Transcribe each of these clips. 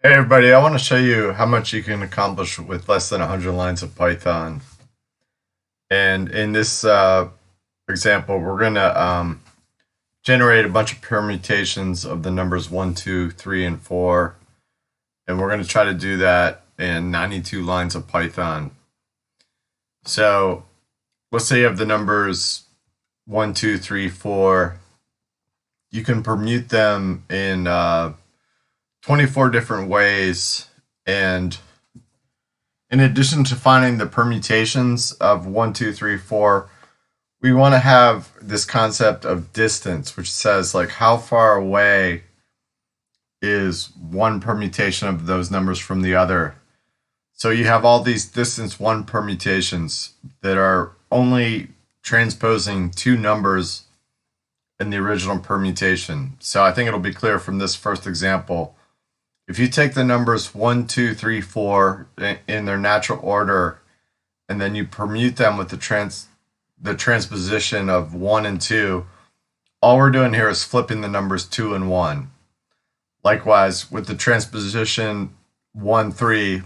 Hey everybody, I want to show you how much you can accomplish with less than 100 lines of Python. And in this example, we're going to generate a bunch of permutations of the numbers 1, 2, 3, and 4. And we're going to try to do that in 92 lines of Python. So let's say you have the numbers 1, 2, 3, 4. You can permute them in 24 different ways, and in addition to finding the permutations of 1, 2, 3, 4, we want to have this concept of distance, which says like how far away is one permutation of those numbers from the other. So you have all these distance 1 permutations that are only transposing two numbers in the original permutation. So I think it'll be clear from this first example. If you take the numbers 1, 2, 3, 4 in their natural order, and then you permute them with the transposition of 1 and 2, all we're doing here is flipping the numbers 2 and 1. Likewise, with the transposition 1, 3,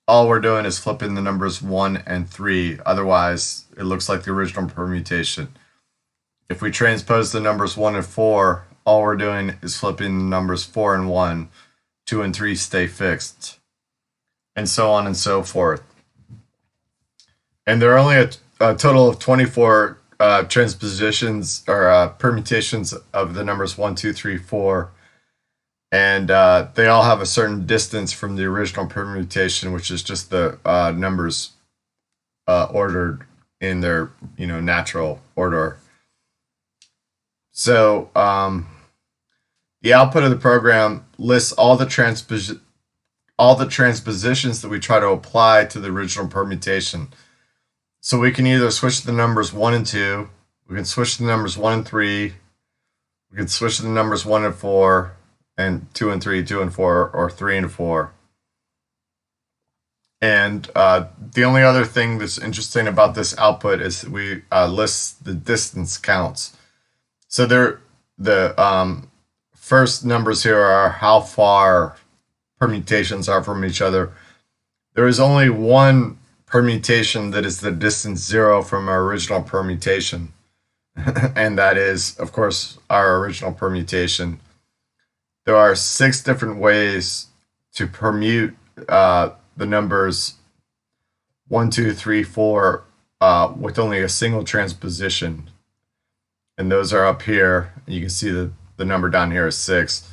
all we're doing is flipping the numbers 1 and 3. Otherwise, it looks like the original permutation. If we transpose the numbers 1 and 4, all we're doing is flipping the numbers 4 and 1. 2 and 3 stay fixed, and so on and so forth. And there are only a total of 24 transpositions or permutations of the numbers 1, 2, 3, 4, and they all have a certain distance from the original permutation, which is just the numbers ordered in their natural order. So the output of the program lists all the transpositions that we try to apply to the original permutation. So we can either switch the numbers 1 and 2, we can switch the numbers 1 and 3, we can switch the numbers 1 and 4, and 2 and 3, 2 and 4, or 3 and 4. And the only other thing that's interesting about this output is that we list the distance counts. So the first numbers here are how far permutations are from each other. There is only one permutation that is the distance 0 from our original permutation. And that is, of course, our original permutation. There are 6 different ways to permute the numbers 1, 2, 3, 4 with only a single transposition. And those are up here. You can see that the number down here is 6.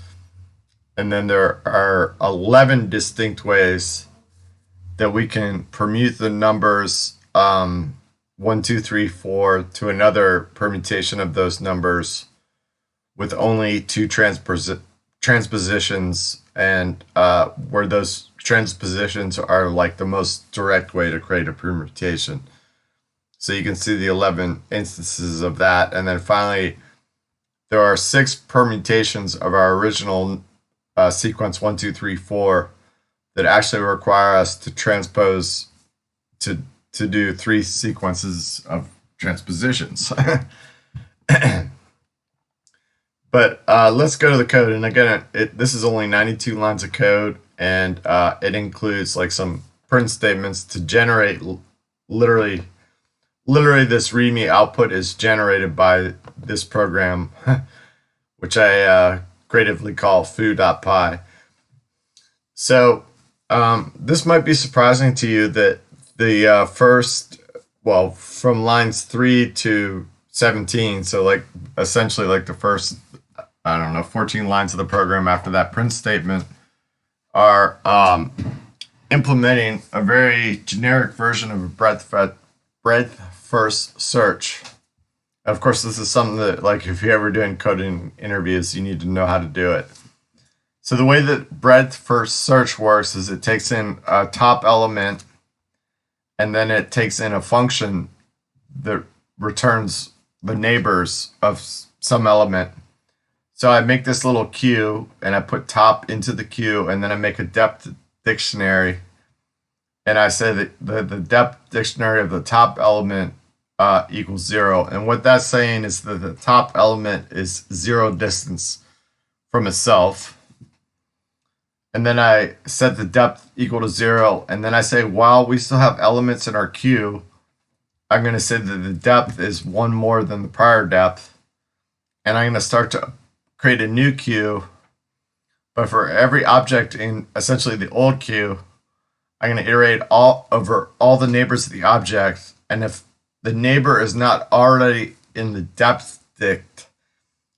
And then there are 11 distinct ways that we can permute the numbers 1, 2, 3, 4 to another permutation of those numbers with only 2 transpositions, and where those transpositions are like the most direct way to create a permutation. So you can see the 11 instances of that. And then finally, there are 6 permutations of our original sequence 1, 2, 3, 4 that actually require us to transpose to do 3 sequences of transpositions. But let's go to the code. And again, this is only 92 lines of code, and it includes like some print statements to generate literally this README output is generated by this program, which I creatively call foo.py. So this might be surprising to you that the from lines 3 to 17, so like essentially like the first, 14 lines of the program after that print statement are implementing a very generic version of a breadth first search. Of course, this is something that, like, if you're ever doing coding interviews, you need to know how to do it. So the way that breadth first search works is it takes in a top element, and then it takes in a function that returns the neighbors of some element. So I make this little queue, and I put top into the queue, and then I make a depth dictionary, and I say that the depth dictionary of the top element equals 0. And what that's saying is that the top element is 0 distance from itself. and then I set the depth equal to 0, and then I say while we still have elements in our queue, I'm going to say that the depth is one more than the prior depth, and I'm going to start to create a new queue. But for every object in essentially the old queue, I'm going to iterate over all the neighbors of the object, and if the neighbor is not already in the depth dict,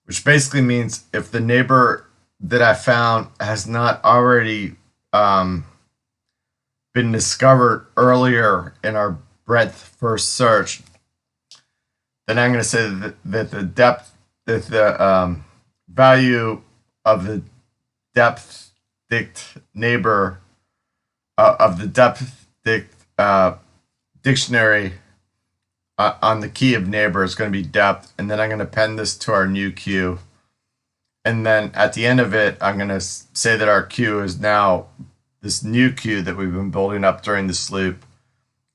which basically means if the neighbor that I found has not already been discovered earlier in our breadth first search, then I'm going to say that the depth, that the value of the depth dict neighbor of the depth dict dictionary on the key of neighbor is going to be depth, and then I'm going to append this to our new queue. And then at the end of it, I'm going to say that our queue is now this new queue that we've been building up during this loop.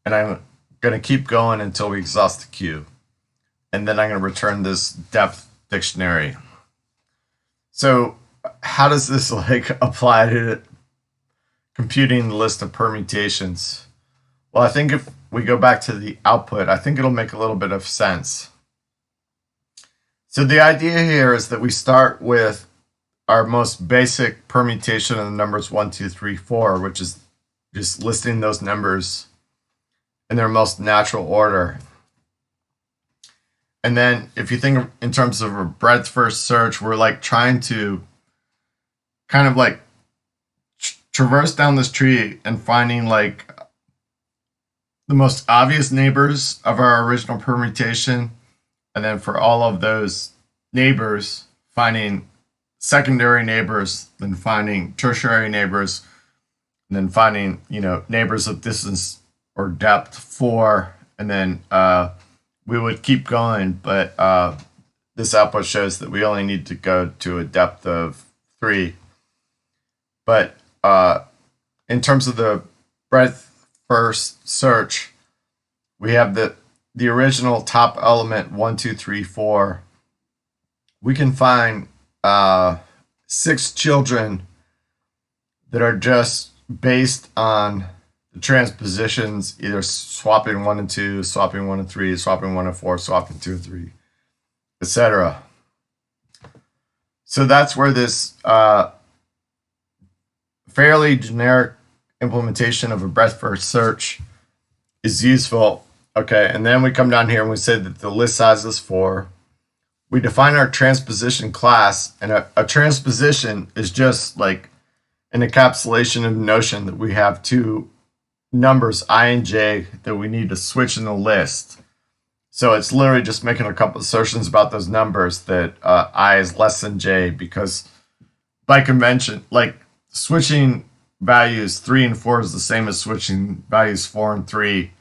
And I'm going to keep going until we exhaust the queue. And then I'm going to return this depth dictionary. So how does this apply to computing the list of permutations? Well, I think if we go back to the output, I think it'll make a little bit of sense. So the idea here is that we start with our most basic permutation of the numbers 1, 2, 3, 4, which is just listing those numbers in their most natural order. And then if you think in terms of a breadth first search, we're trying to kind of traverse down this tree and finding the most obvious neighbors of our original permutation. And then for all of those neighbors, finding secondary neighbors, then finding tertiary neighbors, and then finding, neighbors of distance or depth 4, and then we would keep going, but this output shows that we only need to go to a depth of 3. But in terms of the breadth first search, we have the original top element 1, 2, 3, 4. We can find 6 children that are just based on the transpositions, either swapping 1 and 2, swapping 1 and 3, swapping 1 and 4, swapping 2 and 3, etc. So that's where this fairly generic implementation of a breadth first search is useful. Okay, and then we come down here and we say that the list size is 4. We define our transposition class, and a transposition is just like an encapsulation of the notion that we have 2 numbers, I and j, that we need to switch in the list. So it's literally just making a couple assertions about those numbers that I is less than j, because by convention, switching values 3 and 4 is the same as switching values 4 and 3.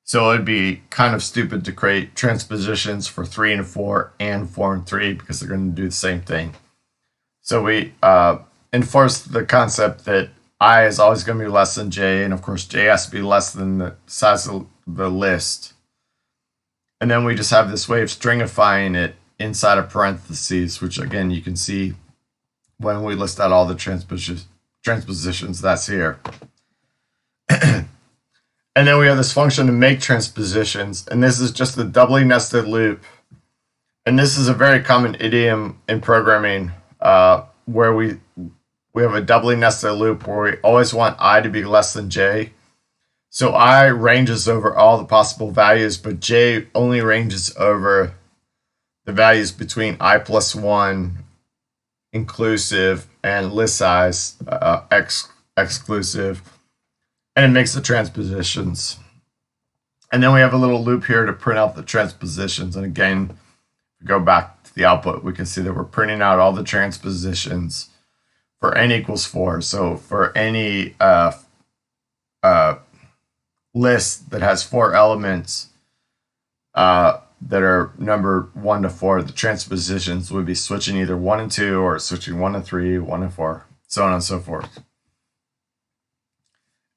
So it'd be kind of stupid to create transpositions for 3 and 4 and 4 and 3 because they're going to do the same thing. So we enforce the concept that I is always going to be less than j, and of course j has to be less than the size of the list. And then we just have this way of stringifying it inside of parentheses, which again you can see when we list out all the transpositions that's here. And then we have this function to make transpositions, and this is just a doubly nested loop. And this is a very common idiom in programming where we have a doubly nested loop where we always want I to be less than j. So I ranges over all the possible values, but j only ranges over the values between I plus 1 inclusive and list size exclusive. And it makes the transpositions. And then we have a little loop here to print out the transpositions. And again, if we go back to the output, we can see that we're printing out all the transpositions for n equals 4. So for any list that has 4 elements that are numbered 1 to 4, the transpositions would be switching either 1 and 2 or switching 1 and 3, 1 and 4, so on and so forth.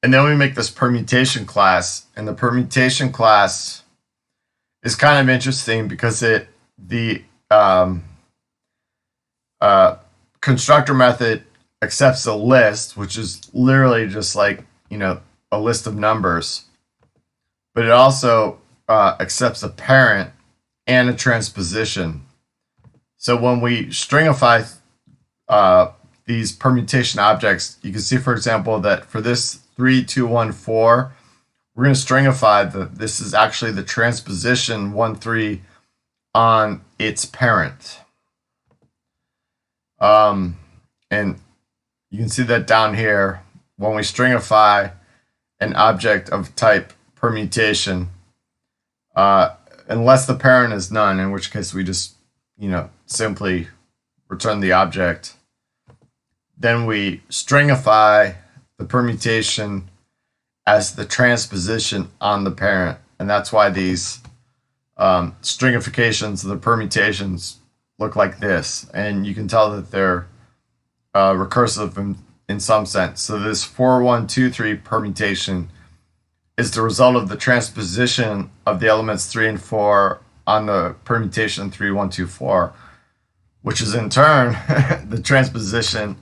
And then we make this permutation class, and the permutation class is kind of interesting because the constructor method accepts a list, which is literally just like, a list of numbers, but it also accepts a parent and a transposition. So when we stringify these permutation objects, you can see, for example, that for this 3, 2, 1, 4, we're going to stringify that this is actually the transposition 1, 3 on its parent. And you can see that down here, when we stringify an object of type permutation, unless the parent is none, in which case we just, simply return the object, then we stringify the permutation as the transposition on the parent. And that's why these stringifications of the permutations look like this. And you can tell that they're recursive in some sense. So this 4, 1, 2, 3 permutation is the result of the transposition of the elements 3 and 4 on the permutation 3, 1, 2, 4, which is in turn the transposition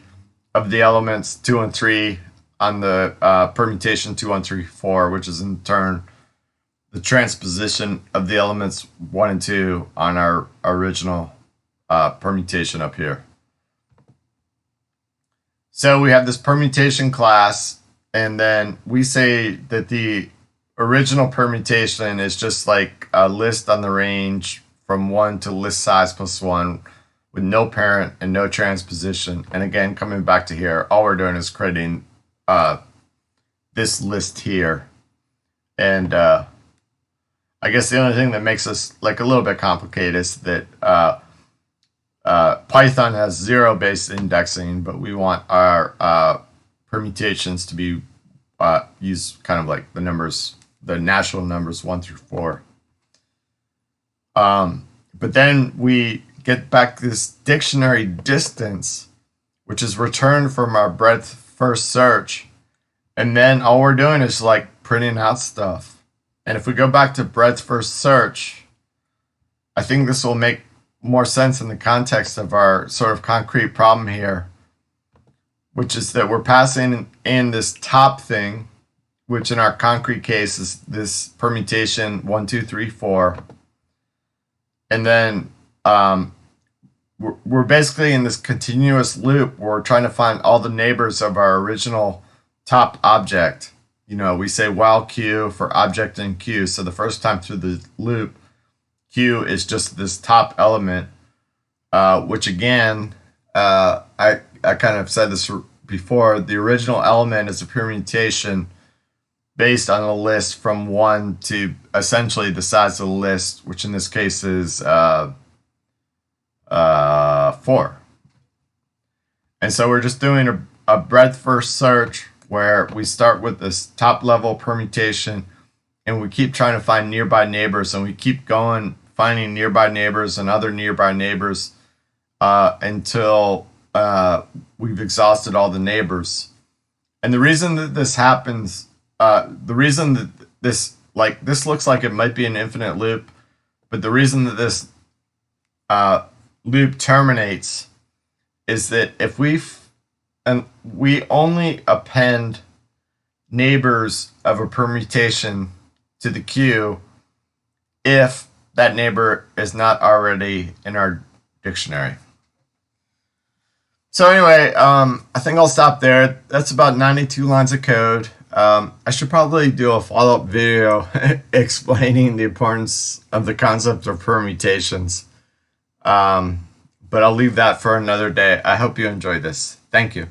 of the elements 2 and 3 on the permutation 2, 1, 3, 4, which is in turn the transposition of the elements 1 and 2 on our original permutation up here. So we have this permutation class, and then we say that the original permutation is just like a list on the range from 1 to list size plus 1 with no parent and no transposition. And again, coming back to here, all we're doing is creating this list here. And I guess the only thing that makes us like a little bit complicated is that Python has 0 based indexing, but we want our permutations to be use kind of like the numbers, the natural numbers 1 through 4. But then we get back this dictionary distance, which is returned from our breadth first search. And then all we're doing is like printing out stuff. And if we go back to breadth first search, I think this will make more sense in the context of our sort of concrete problem here, which is that we're passing in this top thing, which in our concrete case is this permutation 1, 2, 3, 4. And then we're basically in this continuous loop where we're trying to find all the neighbors of our original top object. We say while q for object in q. So the first time through the loop, q is just this top element, which again, I kind of said this before, the original element is a permutation based on a list from 1 to essentially the size of the list, which in this case is 4. And so we're just doing a breadth first search where we start with this top level permutation and we keep trying to find nearby neighbors, and we keep going, finding nearby neighbors and other nearby neighbors until we've exhausted all the neighbors. And the reason that this happens, the reason that this looks like it might be an infinite loop, but the reason that this loop terminates is that if we only append neighbors of a permutation to the queue if that neighbor is not already in our dictionary. So anyway, I think I'll stop there. That's about 92 lines of code. I should probably do a follow-up video explaining the importance of the concept of permutations. But I'll leave that for another day. I hope you enjoyed this. Thank you.